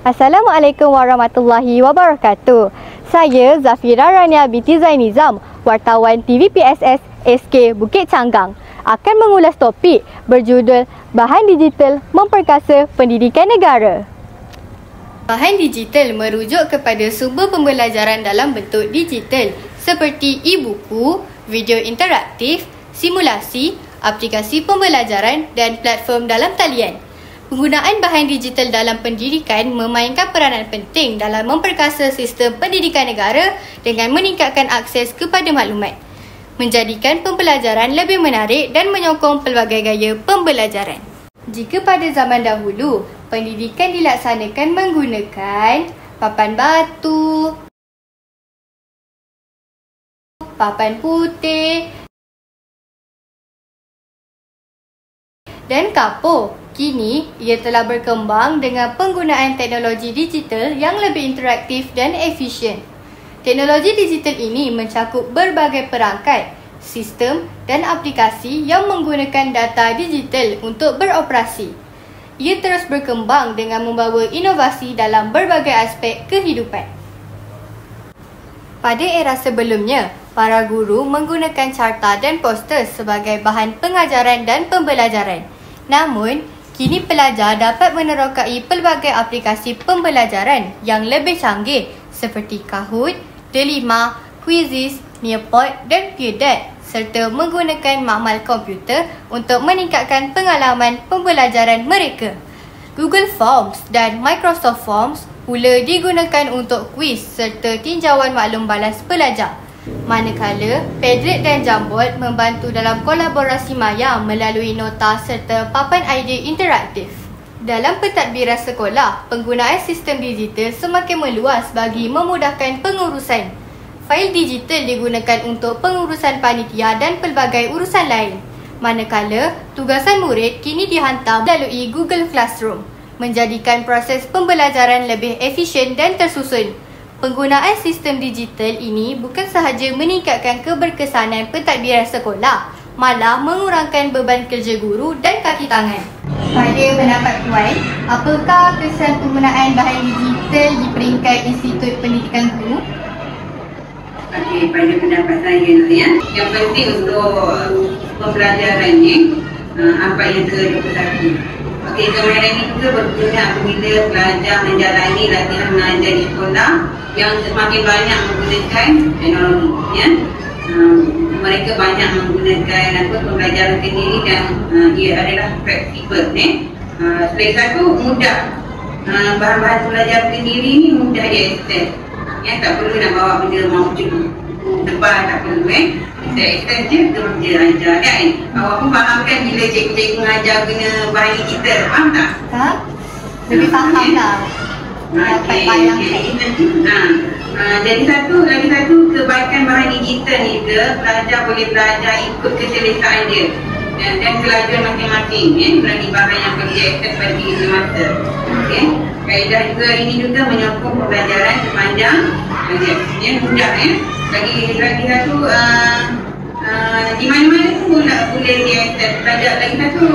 Assalamualaikum warahmatullahi wabarakatuh. Saya Zafira Rania binti Zainizam, wartawan TVPSS SK Bukit Canggang, akan mengulas topik berjudul Bahan Digital Memperkasa Pendidikan Negara. Bahan digital merujuk kepada sumber pembelajaran dalam bentuk digital seperti e-buku, video interaktif, simulasi, aplikasi pembelajaran dan platform dalam talian. Penggunaan bahan digital dalam pendidikan memainkan peranan penting dalam memperkasa sistem pendidikan negara dengan meningkatkan akses kepada maklumat, menjadikan pembelajaran lebih menarik dan menyokong pelbagai gaya pembelajaran. Jika pada zaman dahulu, pendidikan dilaksanakan menggunakan papan batu, papan putih dan kapur, kini ia telah berkembang dengan penggunaan teknologi digital yang lebih interaktif dan efisien. Teknologi digital ini mencakup berbagai perangkat, sistem dan aplikasi yang menggunakan data digital untuk beroperasi. Ia terus berkembang dengan membawa inovasi dalam berbagai aspek kehidupan. Pada era sebelumnya, para guru menggunakan carta dan poster sebagai bahan pengajaran dan pembelajaran. Namun, kini pelajar dapat menerokai pelbagai aplikasi pembelajaran yang lebih canggih seperti Kahoot, D5, Quizizz, Nearpod dan Peerdat serta menggunakan makmal komputer untuk meningkatkan pengalaman pembelajaran mereka. Google Forms dan Microsoft Forms pula digunakan untuk kuis serta tinjauan maklum balas pelajar. Manakala, Padlet dan Jamboard membantu dalam kolaborasi maya melalui nota serta papan idea interaktif. Dalam pentadbiran sekolah, penggunaan sistem digital semakin meluas bagi memudahkan pengurusan. Fail digital digunakan untuk pengurusan panitia dan pelbagai urusan lain. Manakala, tugasan murid kini dihantar melalui Google Classroom, menjadikan proses pembelajaran lebih efisien dan tersusun. Penggunaan sistem digital ini bukan sahaja meningkatkan keberkesanan pentadbiran sekolah, malah mengurangkan beban kerja guru dan kaki tangan. Pada pendapat Puan, apakah kesan penggunaan bahan digital di peringkat Institut Pendidikan Guru? Okey, pada pendapat saya ya, yang penting untuk pembelajaran ni apa yang ke-21. Okey, kemarin itu berguna apabila pelajar menjalani latihan mengajar di sekolah yang semakin banyak menggunakan teknologi ya. Mereka banyak menggunakan pembelajaran sendiri dan ia adalah fleksibel selain satu mudah, bahan-bahan pembelajaran sendiri ni mudah diakses ya, tak perlu nak bawa benda mau cukup depan, tak perlu kita akses je terus dia ajar kan. Awak pun faham kan bila cikgu mengajar guna bahan digital, faham tak? Tak? Lebih faham lah. Okey, jadi lagi satu kebaikan bahan digital ni ke, pelajar boleh belajar ikut keselesaan dia dan kelajuan masing-masing melalui bahan yang boleh diakses bagi masa. Okey, kaedah juga ini juga menyokong pembelajaran sepanjang mudah lagi satu di mana-mana pun boleh diakses. Lagi satu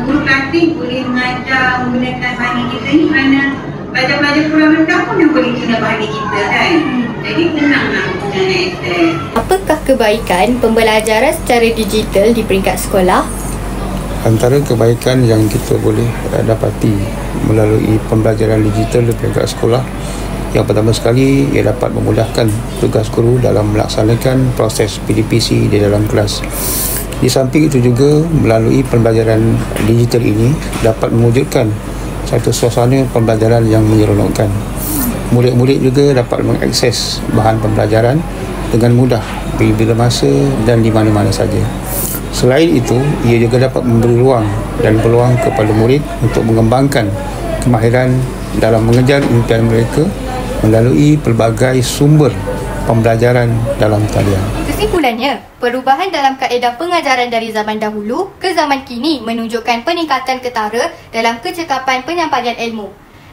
guru klasik boleh mengajar menggunakan bahan digital ni kerana pelajar-pelajar kurang rendah pun yang boleh guna bahan digital kan. Jadi senanglah guna akses. Apakah kebaikan pembelajaran secara digital di peringkat sekolah? Antara kebaikan yang kita boleh dapati melalui pembelajaran digital di peringkat sekolah, yang pertama sekali, ia dapat memudahkan tugas guru dalam melaksanakan proses PDPC di dalam kelas. Di samping itu juga, melalui pembelajaran digital ini dapat mewujudkan satu suasana pembelajaran yang menyeronokkan. Murid-murid juga dapat mengakses bahan pembelajaran dengan mudah bila masa dan di mana-mana saja. Selain itu, ia juga dapat memberi ruang dan peluang kepada murid untuk mengembangkan kemahiran dalam mengejar impian mereka melalui pelbagai sumber pembelajaran dalam talian. Kesimpulannya, perubahan dalam kaedah pengajaran dari zaman dahulu ke zaman kini menunjukkan peningkatan ketara dalam kecekapan penyampaian ilmu.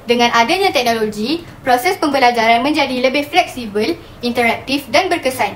Dengan adanya teknologi, proses pembelajaran menjadi lebih fleksibel, interaktif dan berkesan.